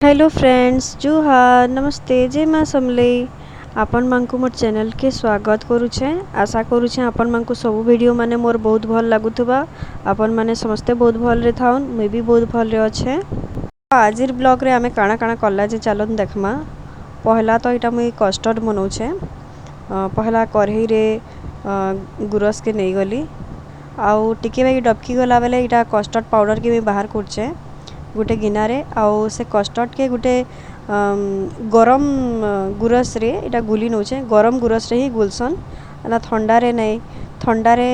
Hello friends जुहार नमस्ते जय माँ समलेई आपण मानकु मोर चैनल के स्वागत करुछे। आशा करुछे आपण मानकु सब वीडियो माने मोर बहुत भल लागुथबा। आपण माने समस्ते बहुत भल रे थाउन मैं भी बहुत भल रे अच्छे। आजिर ब्लॉग रे आमे काना काना कला जे चलन देखमा। पहला तो इटा मुई कस्टर्ड बनाउछे। पहला कढ़ई रे गुरस के नहीं गली आउ टिके बाकी डबकी गला बेले इटा कस्टर्ड पाउडर के मैं बाहर करछे गोटे गिनारे आउ से कस्टर्ड के गोटे गरम गुरस रे इटा गुली नौचे गरम गुरस रे ही गुलसन ना ठंडा रे नहीं ठंडा रे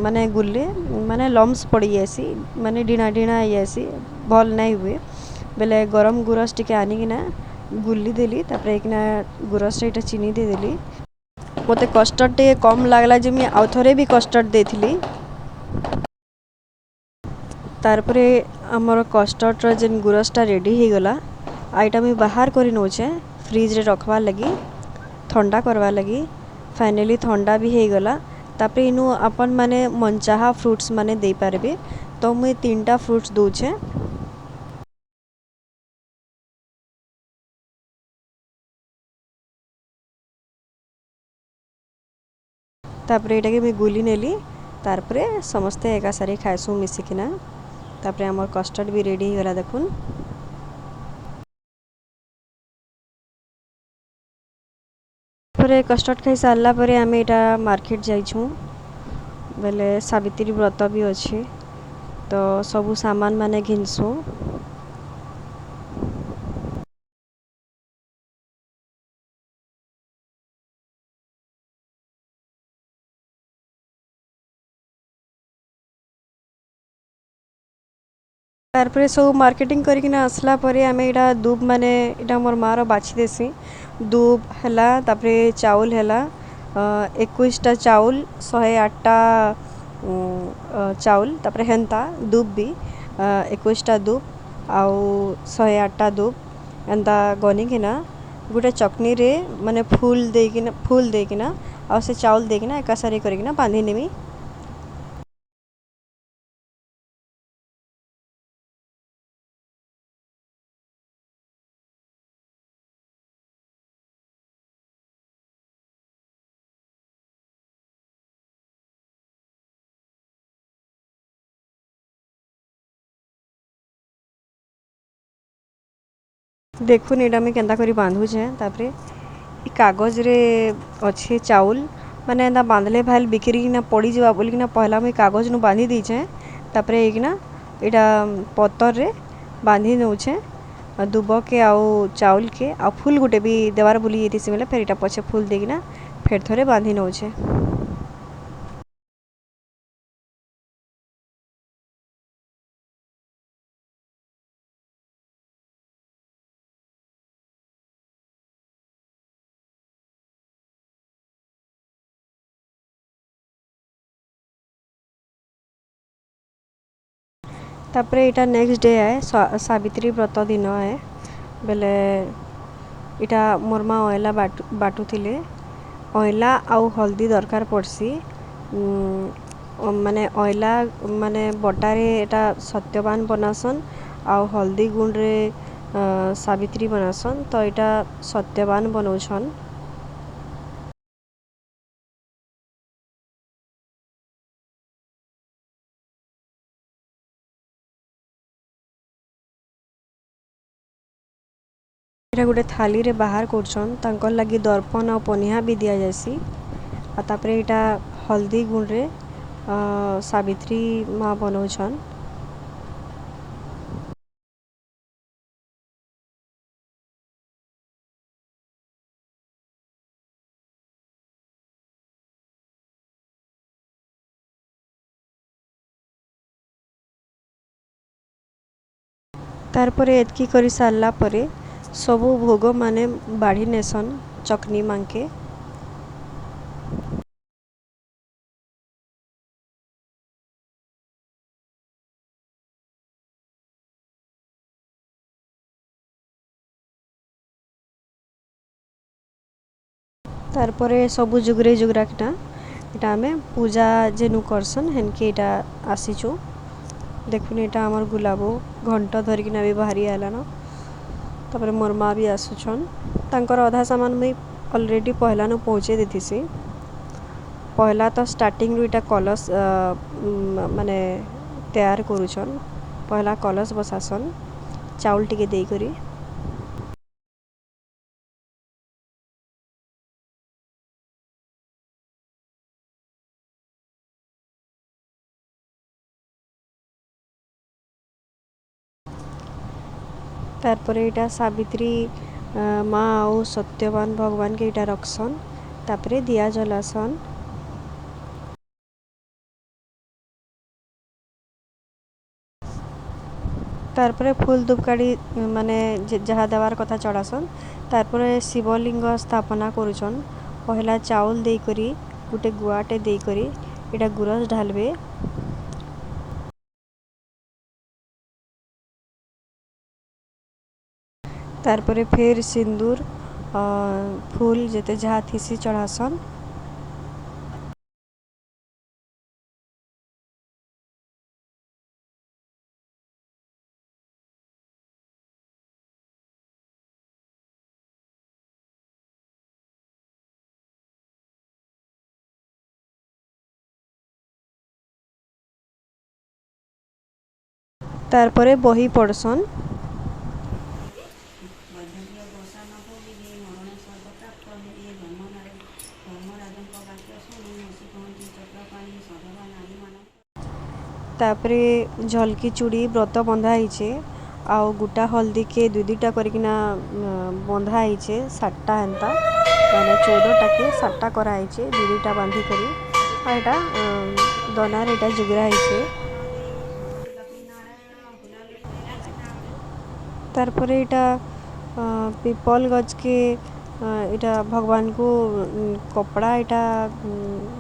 माने गुल्ले माने लम्स पड़ी जासी माने डिना डिना आसी भल नहीं हुए बेले गरम गुरस टिके आनी किना गुल्ली देली तापर एकना गुरस रे इटा चीनी दे देली। मते कस्टर्ड टे कम लागला जे मैं आउ थरे भी कस्टर्ड देथिली। तारपरे आमर कस्टर्ड जेन गुरसटा रेडी हो गला आईटा मुझे बाहर कर नौचे फ्रिज रे रखवार लगी ठंडा करवार लगी। फाइनली ठंडा भी हो गला तापर इनु अपन माने मनचाहा फ्रूट्स माने दे पारबे तो मुई 3टा फ्रूट्स दूचे। तापर एटा के मैं गुली नेली तारपरे समस्ते एका सारी खाइसु मिसिकिना। तापर आमर कस्टर्ड भी रेडी हो गला देखुन। तापर कस्टर्ड खाई सारला परे आमे एटा मार्केट जाइछू बेले सावित्री व्रत भी अच्छे तो सबू सामान माने घिनसु। तारपरे सब मार्केटिंग करिकिना आसला परे आमे इटा दूब माने इटा मोर मार बाछि देसी दूब हैला तापरे चाउल हैला 21टा चाउल 108टा चाउल तापरे हेंता दूब भी 21टा दूब आउ 108टा दूब एंता गनिकिना गोटे चकनी रे माने फूल देकिना आउ से चाउल देकिना एका सारी करिकिना बांधी नेमी। देखुन एटा मैं केंता करी बांधुछे तापरे इ कागज रे अच्छे चाउल माने एंता बांधले भाल बिखरी किना पड़ी जवा बोली किना पहला मैं कागज नु बांधी दीछे तापरे एकना एटा पत्तर रे बांधी नउछे दुब के आउ चाउल के आ फूल गुटे भी देवार बोली येतिसी बेले फेर एटा पछे फूल देकिना फेर थरे बांधी नउछे। तापरे एटा नेक्स्ट डे आए सावित्री व्रत दिन आए बेले इटा मोर माँ अयला बाटुथिले अयला आउ हल्दी दरकार पड़सी माने अयला माने बटारे एटा सत्यवान बनासन आउ हल्दी गुंड रे सावित्री बनासन तो एटा सत्यवान बनौछन। एटा गोटे थाली रे बाहर करछन तांकर लगी दर्पण और पनिया भी दिया जासी आ तापरे एटा हल्दी गुंड रे सावित्री माँ बनौछन। तारपरे एतकी करी सारला परे सबू भोग माने बाढ़ी नेसन चकनी मांके। तारपरे सबू जुगरे जुगराकना इटा आमे पूजा जेनु करसन हेनके इटा आसीचु। देखुन इटा आमर गुलाबो घंटा धरिकिना भी बाहरी आलान। तापर मोर माँ भी आसुछन तांकर अधा सामान मुई ऑलरेडी पहला नु पहुँचे देथिसी। पहला तो स्टार्टिंग इटा कलश माने तैयार करूछन। पहला कलश बसासन चाउल टिके देई करी तारपर इटा सावित्री माँ और सत्यवान भगवान के इटा रखसन तापरे दिया जलासन। तारपर फूल धूपकाड़ी माने जहाँ देवार कथा चढ़ासन। तारपर शिवलिंग स्थापना करुछन। पहला चाउल देई करी गुटे गुआटे देई करी इटा गुरस ढालबे। तारपर फिर सिंदूर फूल जेते जहाँ थीसी चढ़ासन। तारपर बही पढ़सन। तापरे झलकी चूड़ी व्रत बंधा होइछे आउ गुटा हल्दी के दुई दुईटा करकिना बंधा होइछे सातटा हेंता माने 14टा के सातटा करा होइछे दुई दुईटा बांधी करी आ एटा दनार एटा जुगरा होइछे। तारपर एटा पीपल गज के इटा भगवान को कपड़ा इटा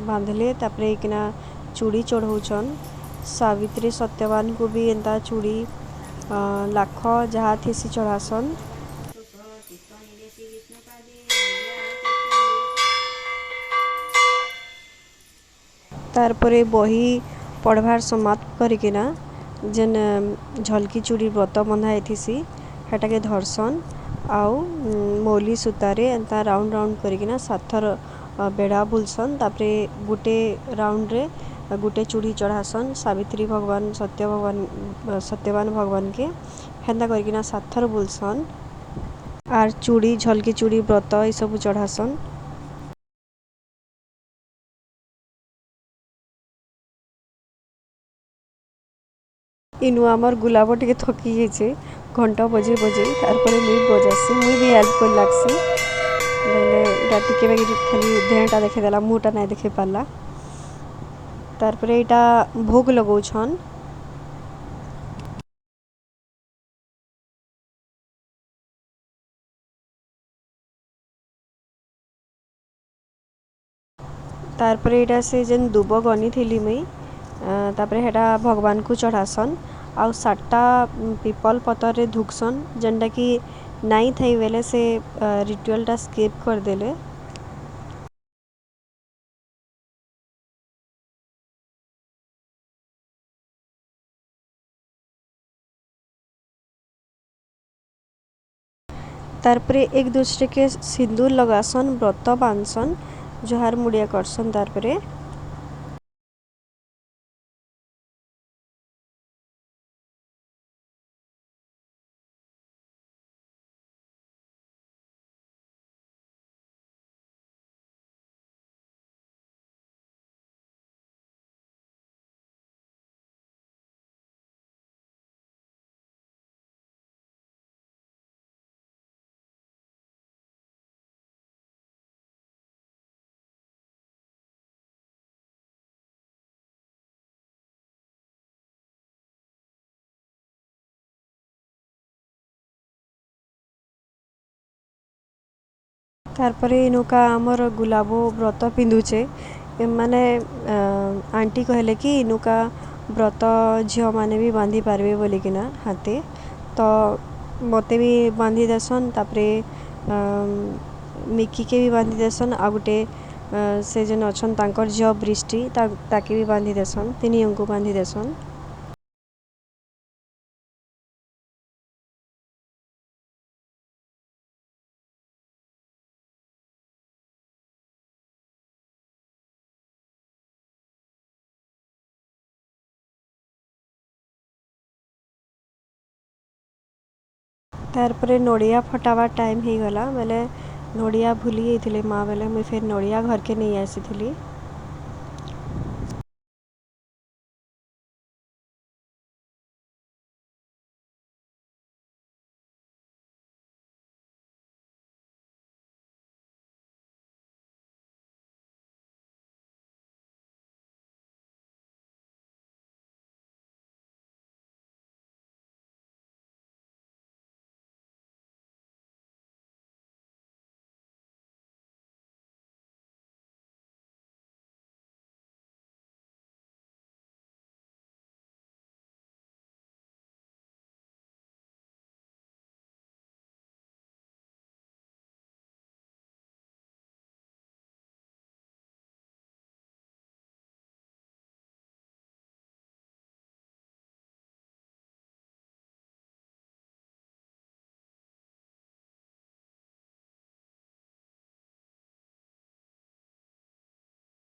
बांधले तापरे किना चूड़ी चढ़ौछन। सावित्री सत्यवान को भी एंता चूड़ी लाख जहाँ थीसी चढ़ासन। तारपरे बही पढ़वार समाप्त करिकिना जेन झलकी चूड़ी व्रत बंधा होइथिसी हेटा के धरसन आउ मौली सूतारे एंता राउंड राउंड करिकिना 7 थर बेड़ा बुलसन। तापरे गुटे राउंड रे गुटे चूड़ी चढ़ासन सावित्री भगवान सत्यवान भगवान के हेन्ता करकिना 7 थर बुलसन आर चूड़ी झलकी चूड़ी व्रत ई सब चढ़ासन। इनु आमर गुलाब टिके थकी जाइछे घंटा बजे बजे तारपरे मुई बजासी मुई भी हेल्प कर लागसी बेले इटा टिके बाकी खाली देहटा देखे देला मुटा नहीं देखे पाला। तारपरे इटा भोग लगौछन। तारपरे इटा से जेन दुब गनी थिली मुई तापरे हेटा भगवान को चढ़ासन आउ 7टा पीपल पतर रे धुकसन जेनटा कि नाई थाई बेले से रिचुअलटा स्किप कर देले। तारपरे एक दूसरे के सिंदूर लगासन व्रत बांधसन जोहार मुड़िया करसन। तारपरे तारपरे इनुका आमर गुलाबो व्रत पिंधुचे माने आंटी कहले कि इनुका व्रत झियो माने भी बांधी पारबे बोलिकिना हाथे तो मते भी बांधी देसन। तापरे मिकी के भी बांधी देसन आ गुटे से जेन अछन तांकर झियो बृष्टि ताके भी बांधी देसन तिनी हमको बांधी देसन। तार पर नड़िया फटावा टाइम हो गला बेले नड़िया भूली जाइए माँ बेले मुई फिर नड़िया घर के नहीं आसी।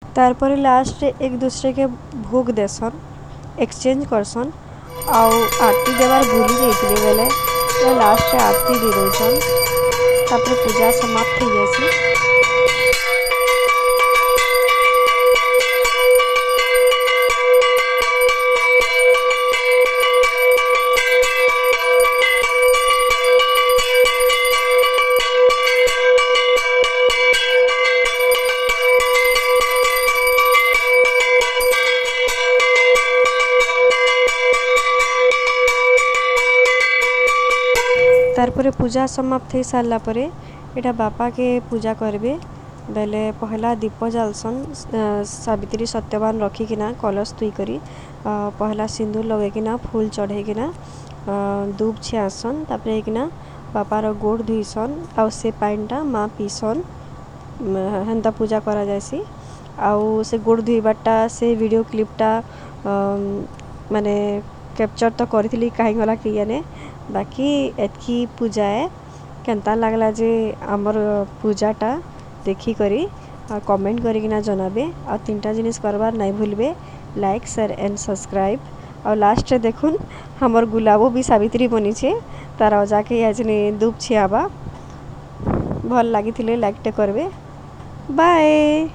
तार पर लास्ट एक दूसरे के भोग देसन एक्सचेंज करसन आउ आरती देवार भूली जाइए बेले लास्ट आरती दे दौन तापर पूजा समाप्त हो जासी। तारपरे पूजा समाप्त हो सारा पर एटा बापा के पूजा करबे बेले पहला दीप जालसन सावित्री सत्यवान रखिकिना कलश तुई करी पहला सिंदूर लगेकिना फूल चढ़ेकिना दूब छियासन तापर एकना बापार गोड़ धुईसन आउ से पानीटा माँ पीसन हेन्ता पूजा करा जायसी। आउ से गोड़ धुईबाटा से वीडियो क्लिपटा माने कैप्चर तो करी कहीं गला कि जाने बाकी एतकी पूजा है केनता लागला जे आमर पूजाटा देखी करी कमेंट करिकिना जनाबे आ तीनटा जिनिस करबार नहीं भूलबे लाइक शेयर एंड सब्सक्राइब और लास्ट देखुन हमर गुलाबो भी सावित्री बनी छे तार जाके आज दूब छियाबा भल लगी लाइक टे करबे बाय।